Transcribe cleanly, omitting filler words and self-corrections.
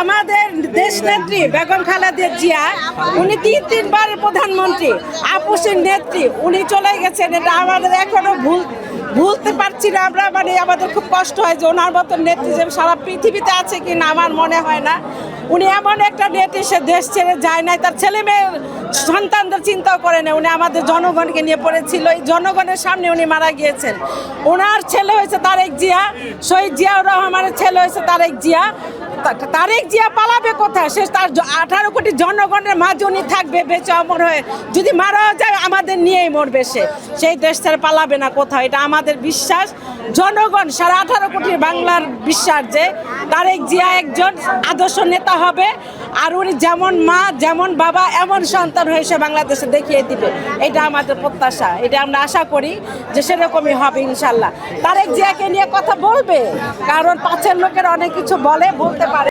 আমাদের দেশ নেত্রী বেগম খালেদা জিয়া, উনি তিনবার প্রধানমন্ত্রী, আপসের নেত্রী, উনি চলে গেছেন। এটা আমাদের এখনো ভুলতে পারছি না আমরা। মানে আমাদের খুব কষ্ট হয় যে ওনার মতন নেত্রী যে সারা পৃথিবীতে আছে কি না আমার মনে হয় না। উনি এমন একটা নেত্রী, সে দেশ ছেড়ে যায় নাই, তার ছেলে মেয়ের সন্তানদের চিন্তাও করে না। উনি আমাদের জনগণকে নিয়ে পড়েছিল, এই জনগণের সামনে উনি মারা গিয়েছেন। ওনার ছেলে হয়েছে তারেক জিয়া, শহীদ জিয়াউর রহমানের ছেলে হয়েছে তারেক জিয়া। তারেক জিয়া পালাবে কোথায়? সে তার 18 কোটি জনগণের মাঝে উনি থাকবে বেঁচে অমর হয়ে। যদি মারাও যায় আমাদের নিয়েই মরবে সে, সেই দেশ ছেড়ে পালাবে না কোথাও। এটা আমাদের বিশ্বাস, জনগণ সারা 18 কোটি বাংলার বিশ্বাস যে তারেক জিয়া একজন আদর্শ নেতা হবে। আর উনি যেমন মা, যেমন বাবা, এমন সন্তান হয়ে সে বাংলাদেশে দেখিয়ে দিবে। এটা আমাদের প্রত্যাশা, এটা আমরা আশা করি যে সেরকমই হবে ইনশাল্লাহ। তারেক জিয়াকে নিয়ে কথা বলবে, কারণ পাশের লোকের অনেক কিছু বলতে পারে।